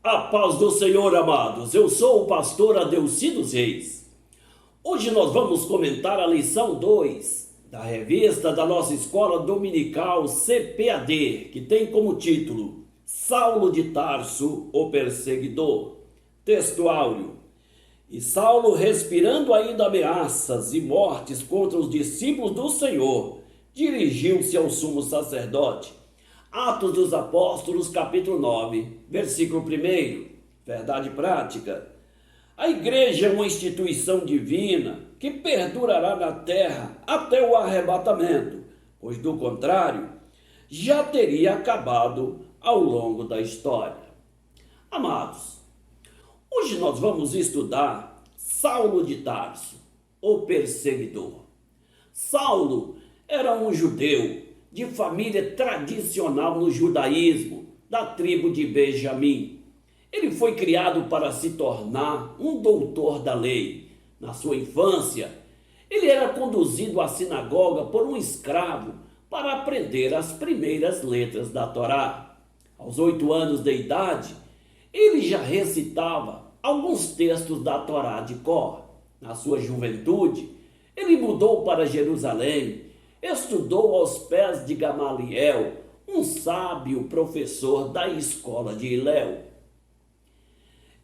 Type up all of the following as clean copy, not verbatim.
A paz do Senhor, amados. Eu sou o pastor Adeuci dos Reis. Hoje nós vamos comentar a lição 2 da revista da nossa escola dominical CPAD, que tem como título Saulo de Tarso, o perseguidor. Texto áureo. E Saulo, respirando ainda ameaças e mortes contra os discípulos do Senhor, dirigiu-se ao sumo sacerdote. Atos dos Apóstolos, capítulo 9, versículo 1. Verdade prática. A igreja é uma instituição divina que perdurará na terra até o arrebatamento, pois do contrário, já teria acabado ao longo da história. Amados, hoje nós vamos estudar Saulo de Tarso, o perseguidor. Saulo era um judeu de família tradicional no judaísmo, da tribo de Benjamim. Ele foi criado para se tornar um doutor da lei. Na sua infância, ele era conduzido à sinagoga por um escravo para aprender as primeiras letras da Torá. Aos 8 anos de idade, ele já recitava alguns textos da Torá de cor. Na sua juventude, ele mudou para Jerusalém. Estudou aos pés de Gamaliel, um sábio professor da escola de Hilel.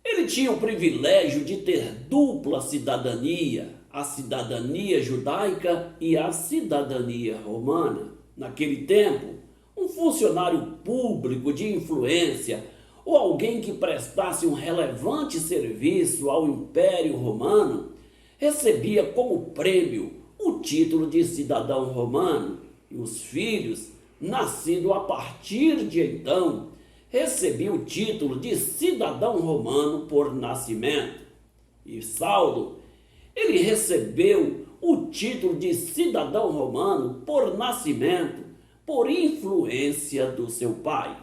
Ele tinha o privilégio de ter dupla cidadania, a cidadania judaica e a cidadania romana. Naquele tempo, um funcionário público de influência ou alguém que prestasse um relevante serviço ao Império Romano recebia como prêmio o título de cidadão romano, e os filhos, nascidos a partir de então, recebiam o título de cidadão romano por nascimento. E Saulo, ele recebeu o título de cidadão romano por nascimento, por influência do seu pai.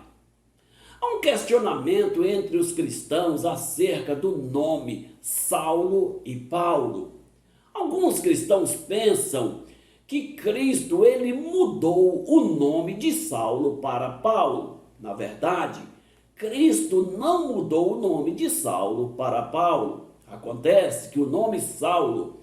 Há um questionamento entre os cristãos acerca do nome Saulo e Paulo. Alguns cristãos pensam que Cristo ele mudou o nome de Saulo para Paulo. Na verdade, Cristo não mudou o nome de Saulo para Paulo. Acontece que o nome Saulo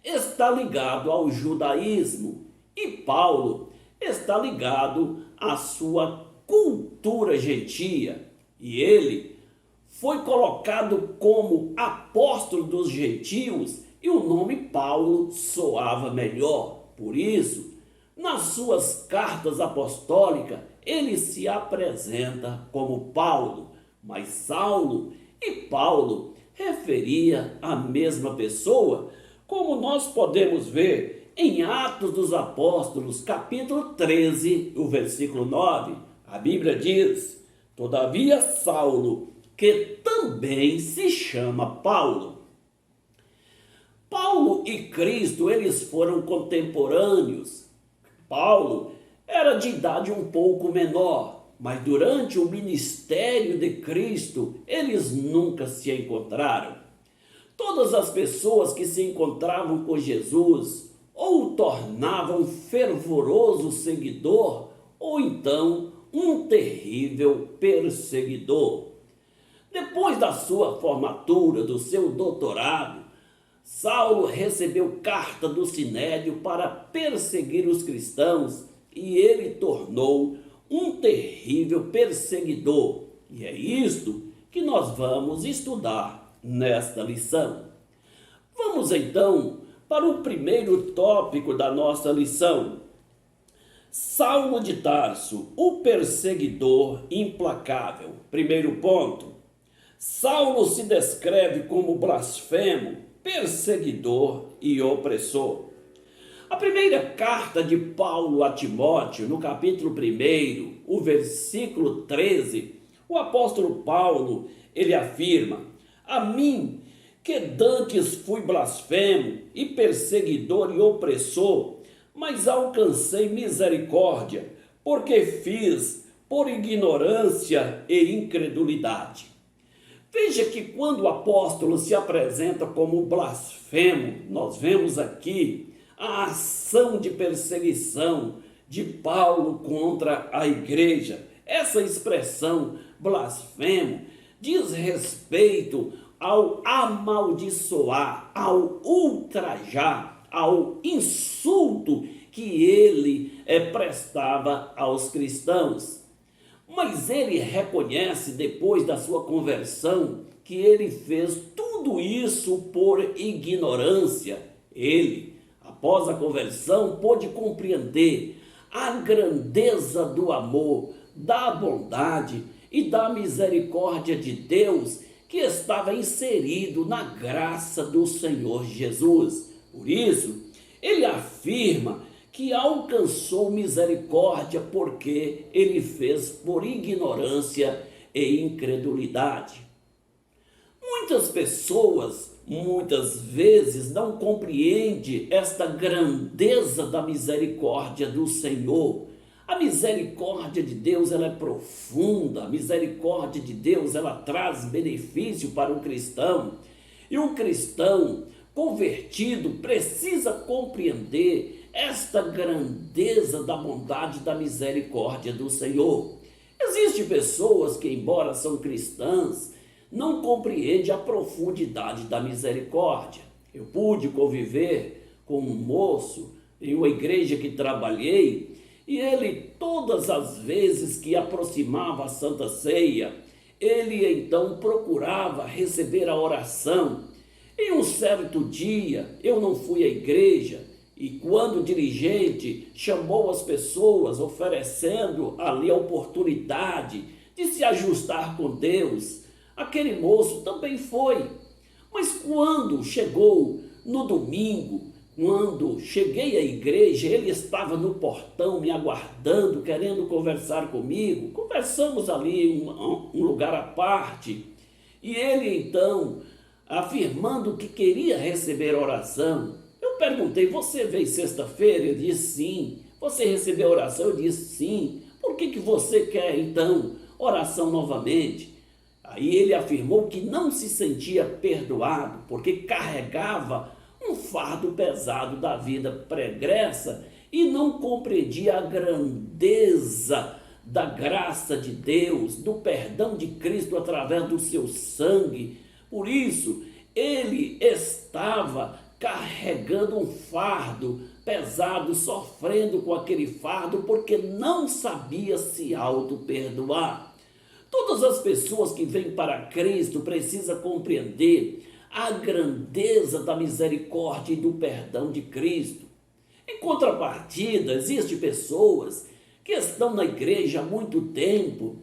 está ligado ao judaísmo e Paulo está ligado à sua cultura gentia. E ele foi colocado como apóstolo dos gentios e o nome Paulo soava melhor. Por isso, nas suas cartas apostólicas, ele se apresenta como Paulo, mas Saulo e Paulo referia a mesma pessoa, como nós podemos ver em Atos dos Apóstolos, capítulo 13, o versículo 9. A Bíblia diz: todavia Saulo, que também se chama Paulo. Paulo e Cristo, eles foram contemporâneos. Paulo era de idade um pouco menor, mas durante o ministério de Cristo, eles nunca se encontraram. Todas as pessoas que se encontravam com Jesus, ou o tornavam fervoroso seguidor, ou então um terrível perseguidor. Depois da sua formatura, do seu doutorado, Saulo recebeu carta do Sinédrio para perseguir os cristãos e ele tornou um terrível perseguidor. E é isto que nós vamos estudar nesta lição. Vamos então para o primeiro tópico da nossa lição. Saulo de Tarso, o perseguidor implacável. Primeiro ponto. Saulo se descreve como blasfemo, perseguidor e opressor. A primeira carta de Paulo a Timóteo, no capítulo 1, o versículo 13, o apóstolo Paulo, ele afirma: a mim, que dantes fui blasfemo e perseguidor e opressor, mas alcancei misericórdia, porque fiz por ignorância e incredulidade. Veja que quando o apóstolo se apresenta como blasfemo, nós vemos aqui a ação de perseguição de Paulo contra a igreja. Essa expressão blasfemo diz respeito ao amaldiçoar, ao ultrajar, ao insulto que ele prestava aos cristãos. Mas ele reconhece, depois da sua conversão, que ele fez tudo isso por ignorância. Ele, após a conversão, pôde compreender a grandeza do amor, da bondade e da misericórdia de Deus que estava inserido na graça do Senhor Jesus. Por isso, ele afirma que alcançou misericórdia porque ele fez por ignorância e incredulidade. Muitas pessoas, muitas vezes, não compreendem esta grandeza da misericórdia do Senhor. A misericórdia de Deus, ela é profunda. A misericórdia de Deus, ela traz benefício para o cristão. E o cristão convertido precisa compreender esta grandeza da bondade e da misericórdia do Senhor. Existem pessoas que, embora são cristãs, não compreendem a profundidade da misericórdia. Eu pude conviver com um moço em uma igreja que trabalhei, e ele, todas as vezes que aproximava a Santa Ceia, ele então procurava receber a oração. Em um certo dia, eu não fui à igreja, e quando o dirigente chamou as pessoas, oferecendo ali a oportunidade de se ajustar com Deus, aquele moço também foi. Mas quando chegou no domingo, quando cheguei à igreja, ele estava no portão me aguardando, querendo conversar comigo. Conversamos ali em um lugar à parte. E ele então, afirmando que queria receber oração, eu perguntei: você veio sexta-feira? Ele disse sim. Você recebeu oração? Eu disse sim. Por que você quer então oração novamente? Aí ele afirmou que não se sentia perdoado, porque carregava um fardo pesado da vida pregressa e não compreendia a grandeza da graça de Deus, do perdão de Cristo através do seu sangue. Por isso, ele estava carregando um fardo pesado, sofrendo com aquele fardo, porque não sabia se auto-perdoar. Todas as pessoas que vêm para Cristo precisam compreender a grandeza da misericórdia e do perdão de Cristo. Em contrapartida, existem pessoas que estão na igreja há muito tempo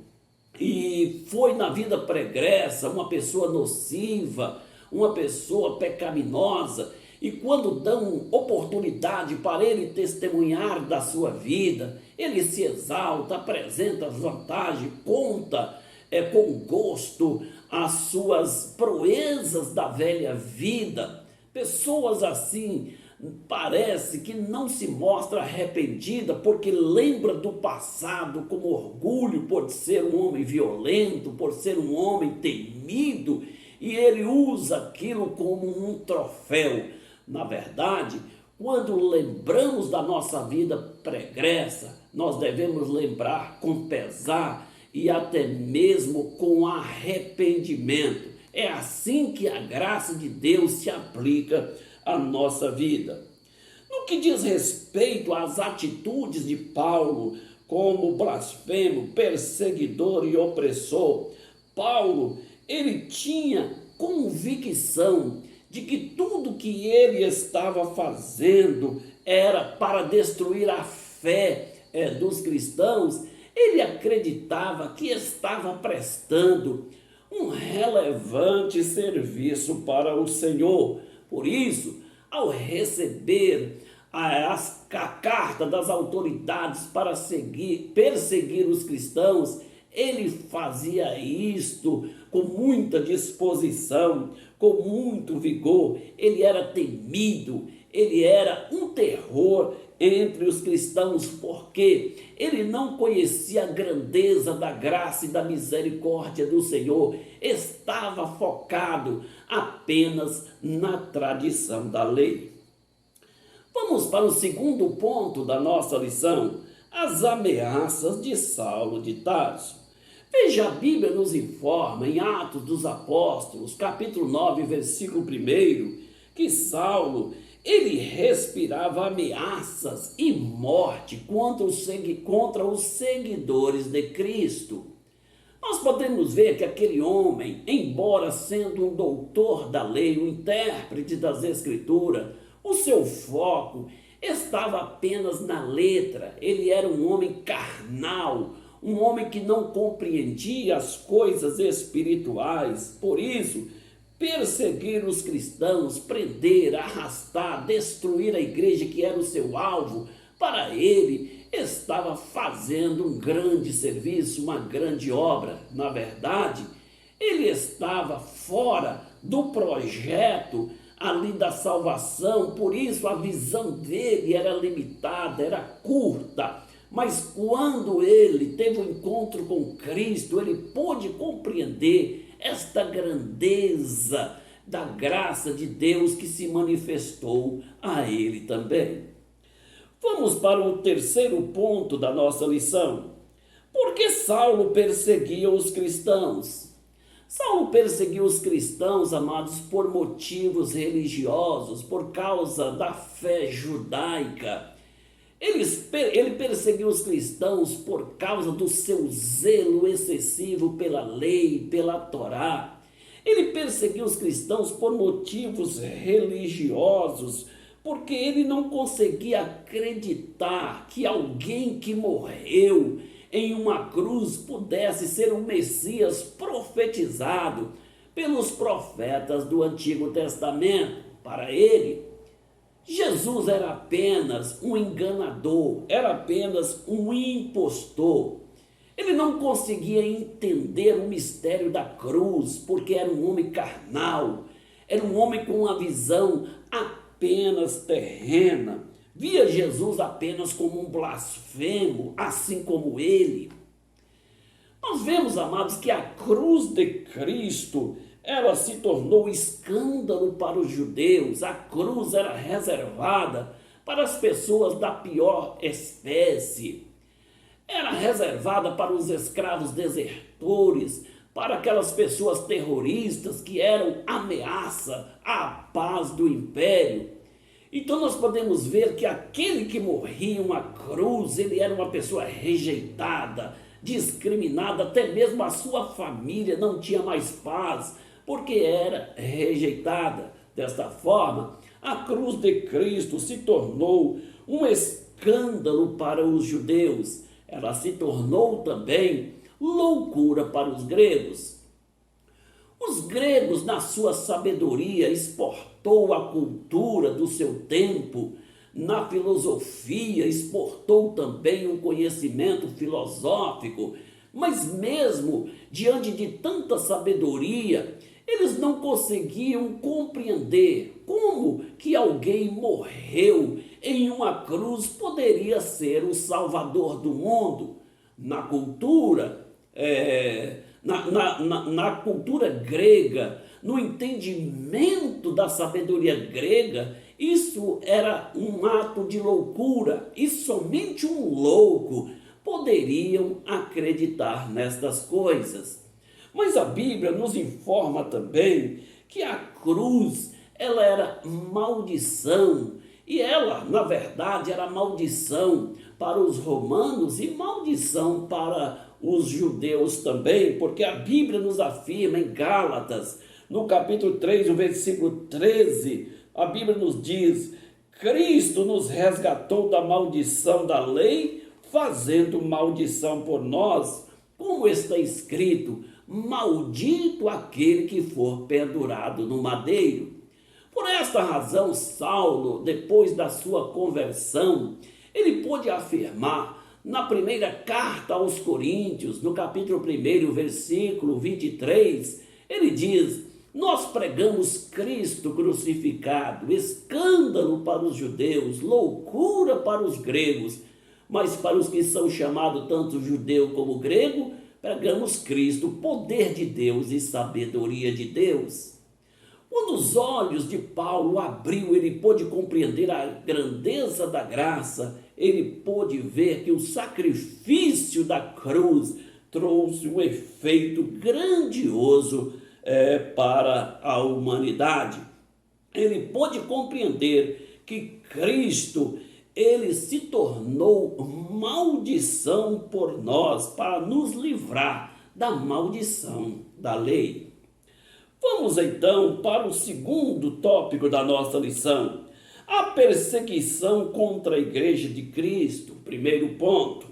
e foi na vida pregressa uma pessoa nociva, uma pessoa pecaminosa, e quando dão oportunidade para ele testemunhar da sua vida, ele se exalta, apresenta as vantagens, conta com gosto as suas proezas da velha vida. Pessoas assim parece que não se mostra arrependida porque lembra do passado com orgulho por ser um homem violento, por ser um homem temido, e ele usa aquilo como um troféu. Na verdade, quando lembramos da nossa vida pregressa, nós devemos lembrar com pesar e até mesmo com arrependimento. É assim que a graça de Deus se aplica à nossa vida. No que diz respeito às atitudes de Paulo como blasfemo, perseguidor e opressor, Paulo, ele tinha convicção de que tudo que ele estava fazendo era para destruir a fé dos cristãos. Ele acreditava que estava prestando um relevante serviço para o Senhor. Por isso, ao receber a carta das autoridades para perseguir os cristãos, ele fazia isto com muita disposição, com muito vigor. Ele era temido, ele era um terror entre os cristãos, porque ele não conhecia a grandeza da graça e da misericórdia do Senhor, estava focado apenas na tradição da lei. Vamos para o segundo ponto da nossa lição: as ameaças de Saulo de Tarso. Veja, a Bíblia nos informa em Atos dos Apóstolos, capítulo 9, versículo 1, que Saulo, ele respirava ameaças e morte contra os seguidores de Cristo. Nós podemos ver que aquele homem, embora sendo um doutor da lei, um intérprete das Escrituras, o seu foco estava apenas na letra. Ele era um homem carnal, um homem que não compreendia as coisas espirituais. Por isso, perseguir os cristãos, prender, arrastar, destruir a igreja que era o seu alvo, para ele estava fazendo um grande serviço, uma grande obra. Na verdade, ele estava fora do projeto ali da salvação, por isso a visão dele era limitada, era curta. Mas quando ele teve um encontro com Cristo, ele pôde compreender esta grandeza da graça de Deus que se manifestou a ele também. Vamos para o terceiro ponto da nossa lição. Por que Saulo perseguia os cristãos? Saulo perseguiu os cristãos, amados, por motivos religiosos, por causa da fé judaica. Ele perseguiu os cristãos por causa do seu zelo excessivo pela lei, pela Torá. Ele perseguiu os cristãos por motivos religiosos, porque ele não conseguia acreditar que alguém que morreu em uma cruz pudesse ser o Messias profetizado pelos profetas do Antigo Testamento. Para ele, Jesus era apenas um enganador, era apenas um impostor. Ele não conseguia entender o mistério da cruz, porque era um homem carnal, era um homem com uma visão apenas terrena. Via Jesus apenas como um blasfemo, assim como ele. Nós vemos, amados, que a cruz de Cristo, ela se tornou escândalo para os judeus. A cruz era reservada para as pessoas da pior espécie. Era reservada para os escravos desertores, para aquelas pessoas terroristas que eram ameaça à paz do império. Então nós podemos ver que aquele que morria em uma cruz, ele era uma pessoa rejeitada, discriminada, até mesmo a sua família não tinha mais paz, porque era rejeitada. Desta forma, a cruz de Cristo se tornou um escândalo para os judeus. Ela se tornou também loucura para os gregos. Os gregos, na sua sabedoria, exportou a cultura do seu tempo. Na filosofia, exportou também o conhecimento filosófico. Mas mesmo diante de tanta sabedoria, eles não conseguiam compreender como que alguém morreu em uma cruz poderia ser o Salvador do mundo. Na cultura, na cultura grega, no entendimento da sabedoria grega, isso era um ato de loucura, e somente um louco poderiam acreditar nestas coisas. Mas a Bíblia nos informa também que a cruz, ela era maldição, e ela, na verdade, era maldição para os romanos e maldição para os judeus também, porque a Bíblia nos afirma em Gálatas, no capítulo 3, no versículo 13, a Bíblia nos diz: Cristo nos resgatou da maldição da lei, fazendo maldição por nós, como está escrito: maldito aquele que for pendurado no madeiro. Por esta razão, Saulo, depois da sua conversão, ele pôde afirmar na primeira carta aos Coríntios, no capítulo 1, versículo 23, ele diz: nós pregamos Cristo crucificado, escândalo para os judeus, loucura para os gregos, mas para os que são chamados tanto judeu como grego, pregamos Cristo, poder de Deus e sabedoria de Deus. Quando os olhos de Paulo abriu, ele pôde compreender a grandeza da graça, ele pôde ver que o sacrifício da cruz trouxe um efeito grandioso para a humanidade. Ele pôde compreender que Cristo, ele se tornou maldição por nós, para nos livrar da maldição da lei. Vamos então para o segundo tópico da nossa lição: a perseguição contra a Igreja de Cristo. Primeiro ponto: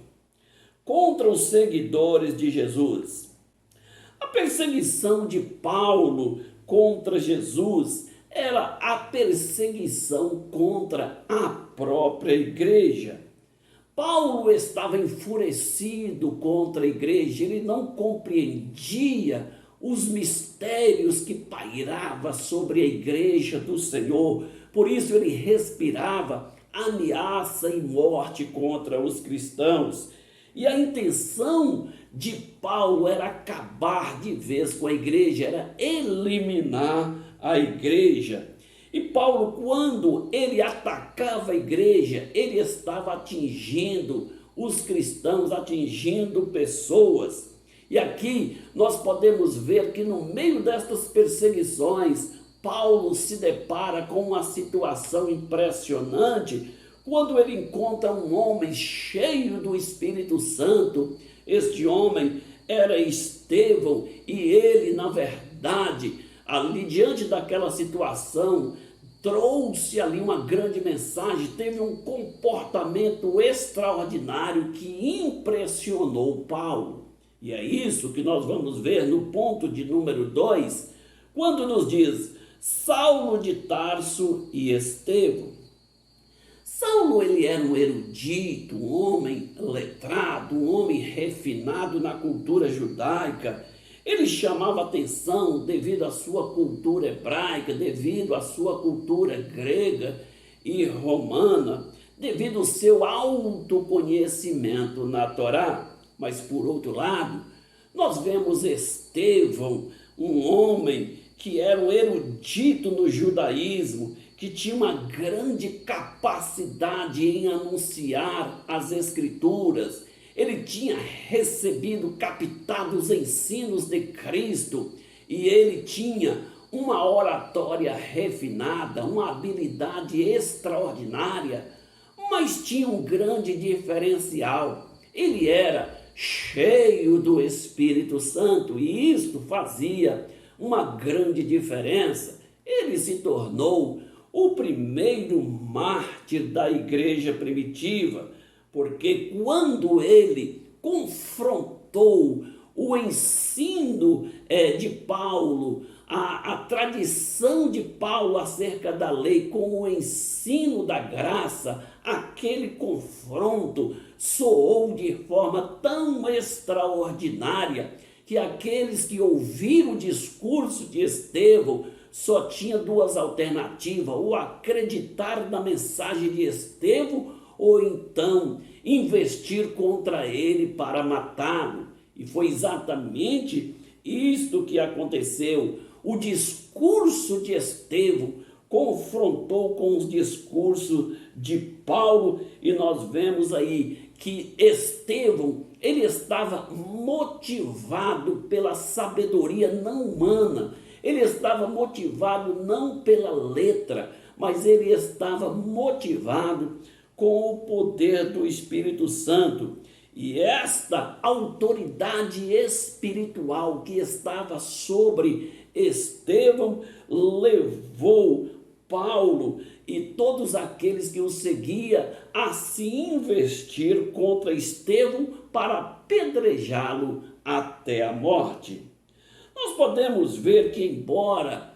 contra os seguidores de Jesus. A perseguição de Paulo contra Jesus era a perseguição contra a própria igreja. Paulo estava enfurecido contra a igreja, ele não compreendia os mistérios que pairavam sobre a igreja do Senhor, por isso ele respirava ameaça e morte contra os cristãos. E a intenção de Paulo era acabar de vez com a igreja, era eliminar a igreja. E Paulo, quando ele atacava a igreja, ele estava atingindo os cristãos, atingindo pessoas. E aqui nós podemos ver que no meio destas perseguições, Paulo se depara com uma situação impressionante, quando ele encontra um homem cheio do Espírito Santo. Este homem era Estevão, e ele, na verdade, ali diante daquela situação, trouxe ali uma grande mensagem, teve um comportamento extraordinário que impressionou Paulo. E é isso que nós vamos ver no ponto de número 2, quando nos diz Saulo de Tarso e Estevão. Saulo, ele era um erudito, um homem letrado, um homem refinado na cultura judaica. Ele chamava atenção devido à sua cultura hebraica, devido à sua cultura grega e romana, devido ao seu autoconhecimento na Torá. Mas, por outro lado, nós vemos Estevão, um homem que era um erudito no judaísmo, que tinha uma grande capacidade em anunciar as Escrituras. Ele tinha recebido, captado os ensinos de Cristo, e ele tinha uma oratória refinada, uma habilidade extraordinária, mas tinha um grande diferencial: ele era cheio do Espírito Santo, e isto fazia uma grande diferença. Ele se tornou o primeiro mártir da igreja primitiva, porque quando ele confrontou o ensino de Paulo, a tradição de Paulo acerca da lei com o ensino da graça, aquele confronto soou de forma tão extraordinária que aqueles que ouviram o discurso de Estevão só tinha duas alternativas: ou acreditar na mensagem de Estevão, ou então investir contra ele para matá-lo. E foi exatamente isto que aconteceu. O discurso de Estevão confrontou com os discursos de Paulo, e nós vemos aí que Estevão, ele estava motivado pela sabedoria não humana, ele estava motivado não pela letra, mas ele estava motivado com o poder do Espírito Santo. E esta autoridade espiritual que estava sobre Estevão levou Paulo e todos aqueles que o seguiam a se investir contra Estevão para apedrejá-lo até a morte. Nós podemos ver que, embora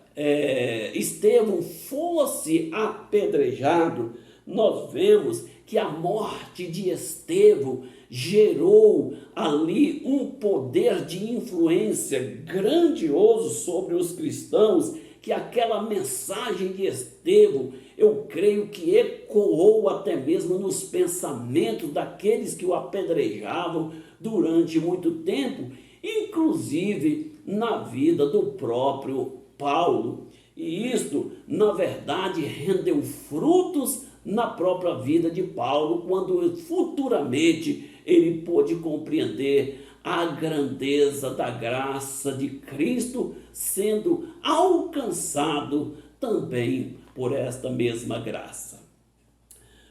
Estevão fosse apedrejado, nós vemos que a morte de Estevão gerou ali um poder de influência grandioso sobre os cristãos, que aquela mensagem de Estevão, eu creio que ecoou até mesmo nos pensamentos daqueles que o apedrejavam durante muito tempo, inclusive na vida do próprio Paulo. E isto, na verdade, rendeu frutos na própria vida de Paulo, quando futuramente ele pôde compreender a grandeza da graça de Cristo sendo alcançado também por esta mesma graça.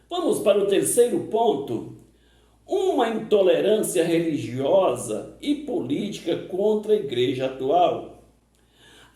Vamos para o terceiro ponto. Uma intolerância religiosa e política contra a igreja atual.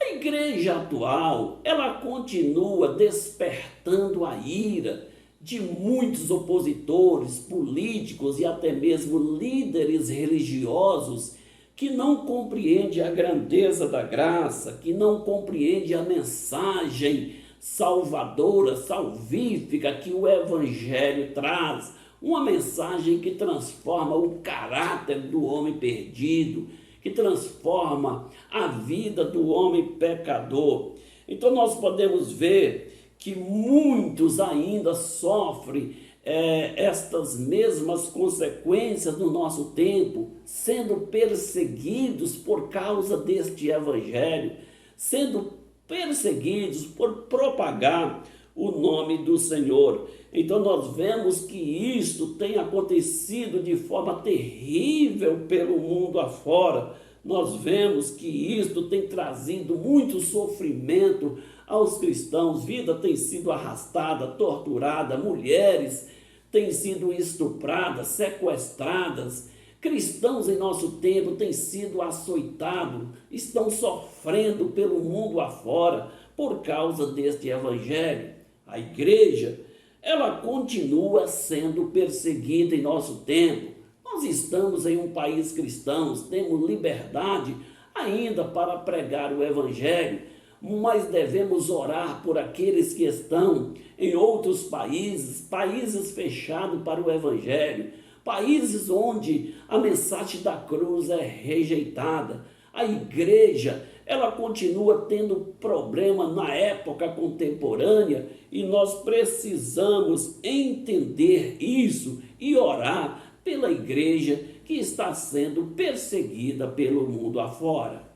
A igreja atual, ela continua despertando a ira de muitos opositores políticos e até mesmo líderes religiosos que não compreendem a grandeza da graça, que não compreendem a mensagem salvadora, salvífica que o Evangelho traz, uma mensagem que transforma o caráter do homem perdido, que transforma a vida do homem pecador. Então nós podemos ver que muitos ainda sofrem estas mesmas consequências no nosso tempo, sendo perseguidos por causa deste evangelho, sendo perseguidos por propagar o nome do Senhor. Então nós vemos que isto tem acontecido de forma terrível pelo mundo afora. Nós vemos que isto tem trazido muito sofrimento aos cristãos, vida tem sido arrastada, torturada, mulheres têm sido estupradas, sequestradas, cristãos em nosso tempo têm sido açoitados, estão sofrendo pelo mundo afora por causa deste evangelho. A igreja, ela continua sendo perseguida em nosso tempo. Nós estamos em um país cristão, temos liberdade ainda para pregar o evangelho, mas devemos orar por aqueles que estão em outros países, países fechados para o evangelho, países onde a mensagem da cruz é rejeitada. A igreja, ela continua tendo problema na época contemporânea e nós precisamos entender isso e orar pela igreja que está sendo perseguida pelo mundo afora.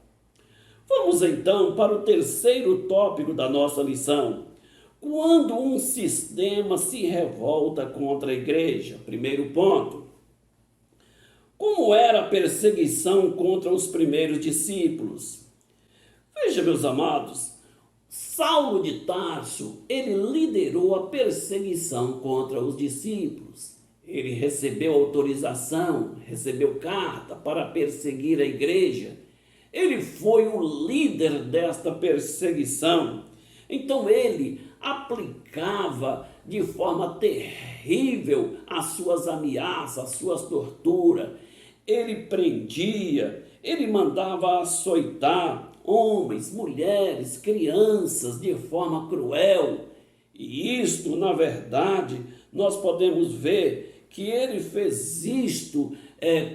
Vamos então para o terceiro tópico da nossa lição. Quando um sistema se revolta contra a igreja. Primeiro ponto. Como era a perseguição contra os primeiros discípulos? Veja, meus amados, Saulo de Tarso, ele liderou a perseguição contra os discípulos. Ele recebeu autorização, recebeu carta para perseguir a igreja. Ele foi o líder desta perseguição. Então ele aplicava de forma terrível as suas ameaças, as suas torturas. Ele prendia, ele mandava açoitar homens, mulheres, crianças de forma cruel. E isto, na verdade, nós podemos ver que ele fez isto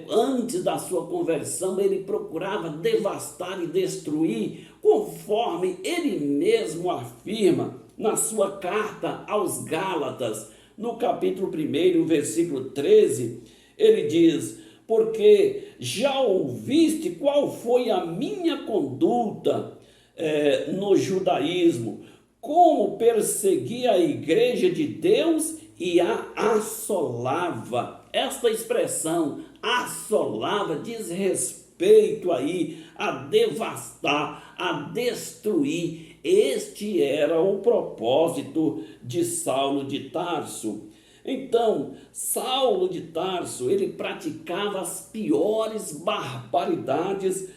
antes da sua conversão. Ele procurava devastar e destruir, conforme ele mesmo afirma na sua carta aos Gálatas, no capítulo 1, versículo 13, ele diz: porque já ouviste qual foi a minha conduta no judaísmo, como persegui a igreja de Deus e a assolava. Esta expressão, assolava, diz respeito aí a devastar, a destruir. Este era o propósito de Saulo de Tarso. Então, Saulo de Tarso, ele praticava as piores barbaridades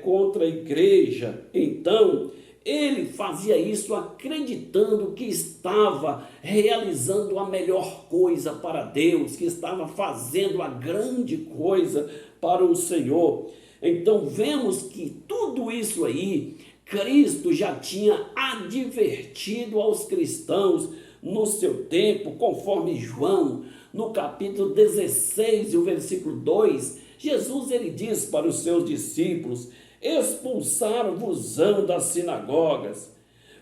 contra a igreja. Então, ele fazia isso acreditando que estava realizando a melhor coisa para Deus, que estava fazendo a grande coisa para o Senhor. Então vemos que tudo isso aí, Cristo já tinha advertido aos cristãos no seu tempo, conforme João, no capítulo 16, o versículo 2, Jesus ele diz para os seus discípulos: expulsar-vos-ão das sinagogas.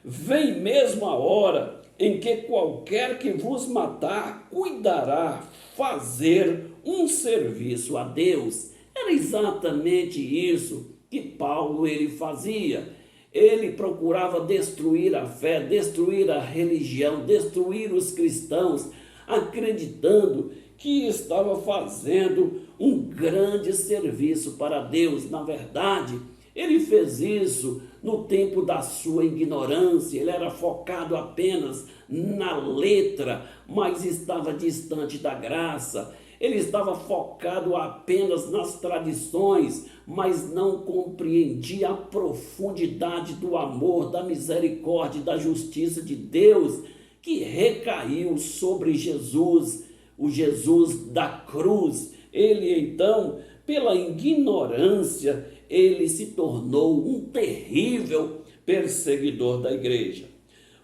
Vem mesmo a hora em que qualquer que vos matar cuidará fazer um serviço a Deus. Era exatamente isso que Paulo ele fazia. Ele procurava destruir a fé, destruir a religião, destruir os cristãos, acreditando que estava fazendo um grande serviço para Deus. Na verdade, ele fez isso no tempo da sua ignorância. Ele era focado apenas na letra, mas estava distante da graça. Ele estava focado apenas nas tradições, mas não compreendia a profundidade do amor, da misericórdia e da justiça de Deus que recaiu sobre Jesus, o Jesus da cruz. Ele então, pela ignorância, ele se tornou um terrível perseguidor da igreja.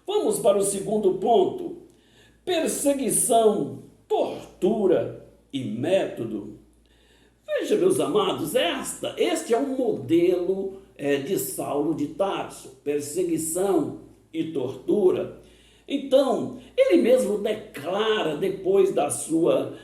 Vamos para o segundo ponto: perseguição, tortura e método. Veja, meus amados, este é um modelo de Saulo de Tarso: perseguição e tortura. Então, ele mesmo declara, depois da sua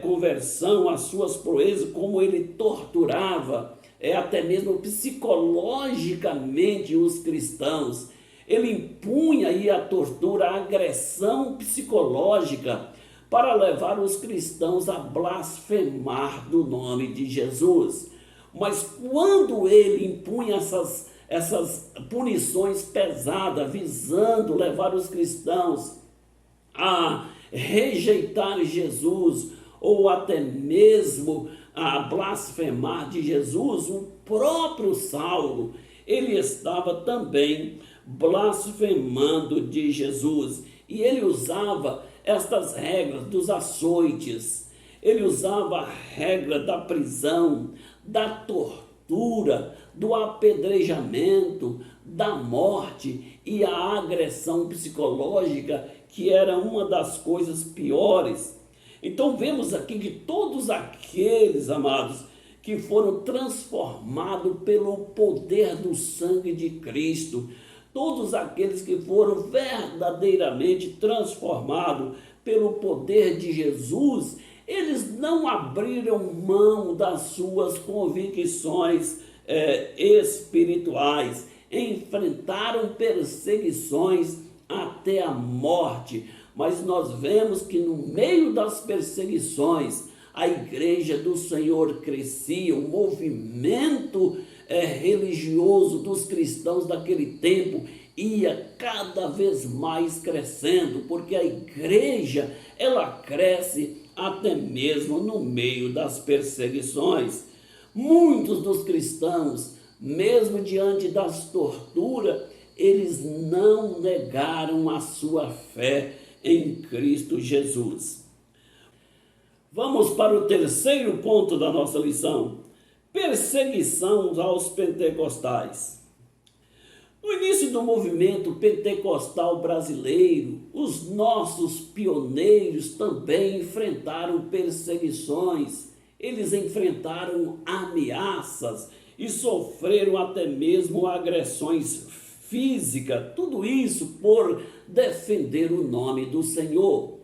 conversão, as suas proezas, como ele torturava, até mesmo psicologicamente, os cristãos. Ele impunha aí a tortura, a agressão psicológica, para levar os cristãos a blasfemar do nome de Jesus. Mas quando ele impunha essas punições pesadas, visando levar os cristãos a rejeitar Jesus, ou até mesmo a blasfemar de Jesus, o próprio Saulo, ele estava também blasfemando de Jesus. E ele usava estas regras dos açoites, ele usava a regra da prisão, da tortura, do apedrejamento, da morte e a agressão psicológica, que era uma das coisas piores. Então vemos aqui que todos aqueles, amados, que foram transformados pelo poder do sangue de Cristo, todos aqueles que foram verdadeiramente transformados pelo poder de Jesus, eles não abriram mão das suas convicções espirituais, enfrentaram perseguições até a morte. Mas nós vemos que no meio das perseguições, a igreja do Senhor crescia, o movimento religioso dos cristãos daquele tempo ia cada vez mais crescendo, porque a igreja, ela cresce até mesmo no meio das perseguições. Muitos dos cristãos, mesmo diante das torturas, eles não negaram a sua fé em Cristo Jesus. Vamos para o terceiro ponto da nossa lição: perseguição aos pentecostais. No início do movimento pentecostal brasileiro, os nossos pioneiros também enfrentaram perseguições, eles enfrentaram ameaças e sofreram até mesmo agressões físicas, tudo isso por defender o nome do Senhor.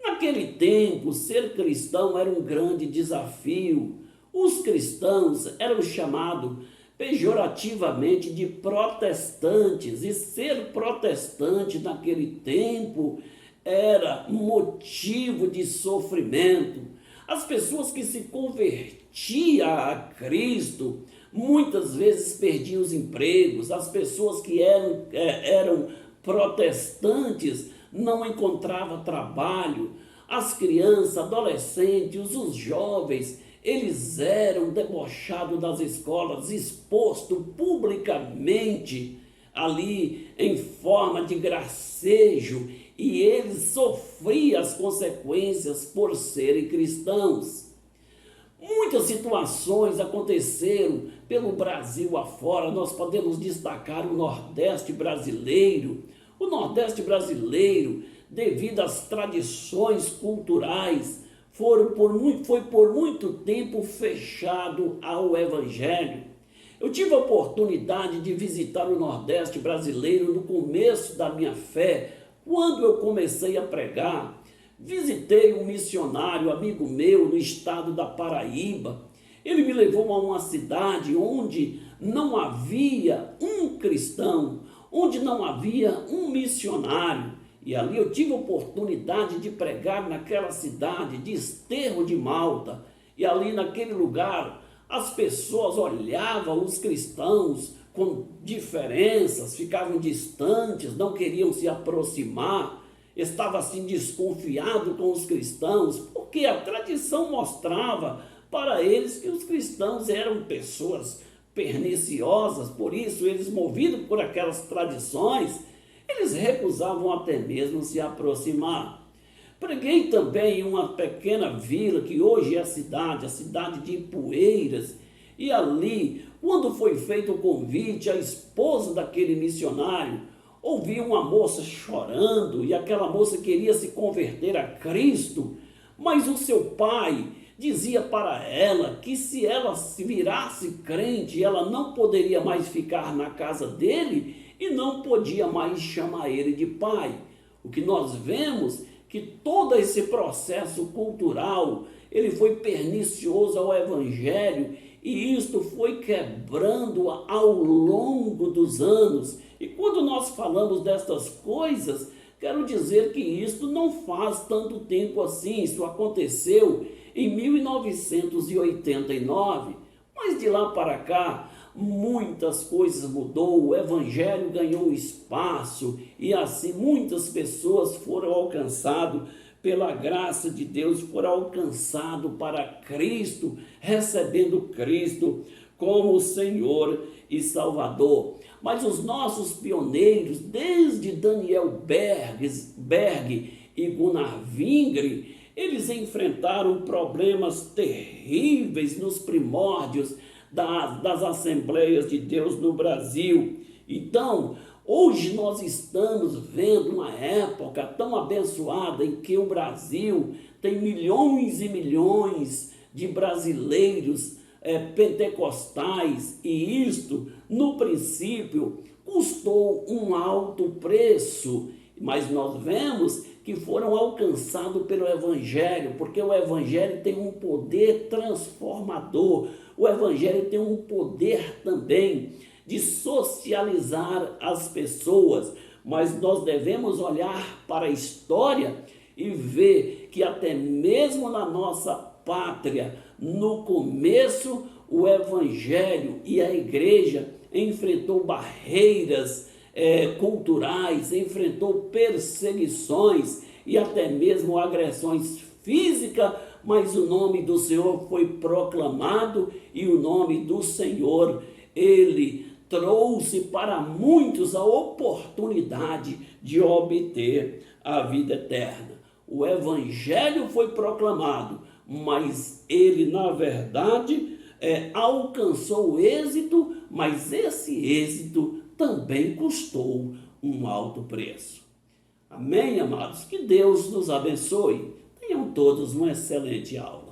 Naquele tempo, ser cristão era um grande desafio. Os cristãos eram chamados pejorativamente de protestantes, e ser protestante naquele tempo era motivo de sofrimento. As pessoas que se convertiam a Cristo muitas vezes perdiam os empregos. As pessoas que eram protestantes não encontravam trabalho. As crianças, adolescentes, os jovens, eles eram debochados das escolas, expostos publicamente ali em forma de gracejo, e eles sofriam as consequências por serem cristãos. Muitas situações aconteceram pelo Brasil afora. Nós podemos destacar o Nordeste brasileiro. O Nordeste brasileiro, devido às tradições culturais, foi por muito tempo fechado ao Evangelho. Eu tive a oportunidade de visitar o Nordeste brasileiro no começo da minha fé, quando eu comecei a pregar. Visitei um missionário, amigo meu, no estado da Paraíba. Ele me levou a uma cidade onde não havia um cristão, onde não havia um missionário. E ali eu tive a oportunidade de pregar naquela cidade de Desterro de Malta. E ali naquele lugar, as pessoas olhavam os cristãos com diferenças, ficavam distantes, não queriam se aproximar, estava assim desconfiado com os cristãos, porque a tradição mostrava para eles que os cristãos eram pessoas perniciosas, por isso eles, movidos por aquelas tradições, eles recusavam até mesmo se aproximar. Preguei também em uma pequena vila que hoje é a cidade de Ipueiras, e ali, quando foi feito o convite, a esposa daquele missionário ouviu uma moça chorando, e aquela moça queria se converter a Cristo, mas o seu pai dizia para ela que se ela se virasse crente, ela não poderia mais ficar na casa dele e não podia mais chamar ele de pai. O que nós vemos que todo esse processo cultural, ele foi pernicioso ao evangelho, e isto foi quebrando ao longo dos anos. E quando nós falamos destas coisas, quero dizer que isto não faz tanto tempo assim, isso aconteceu em 1989, mas de lá para cá, muitas coisas mudou, o evangelho ganhou espaço e assim muitas pessoas foram alcançadas pela graça de Deus, foram alcançados para Cristo, recebendo Cristo como Senhor e Salvador. Mas os nossos pioneiros, desde Daniel Berg e Gunnar Vingre, eles enfrentaram problemas terríveis nos primórdios das Assembleias de Deus no Brasil. Então, hoje nós estamos vendo uma época tão abençoada em que o Brasil tem milhões e milhões de brasileiros pentecostais, e isto, no princípio, custou um alto preço, mas nós vemos que foram alcançados pelo Evangelho, porque o Evangelho tem um poder transformador, o Evangelho tem um poder também de socializar as pessoas, mas nós devemos olhar para a história e ver que até mesmo na nossa pátria, no começo, o Evangelho e a igreja enfrentou barreiras culturais, enfrentou perseguições e até mesmo agressões físicas, mas o nome do Senhor foi proclamado e o nome do Senhor, ele trouxe para muitos a oportunidade de obter a vida eterna. O Evangelho foi proclamado, mas ele, na verdade, alcançou o êxito, mas esse êxito também custou um alto preço. Amém, amados? Que Deus nos abençoe. Tenham todos uma excelente aula.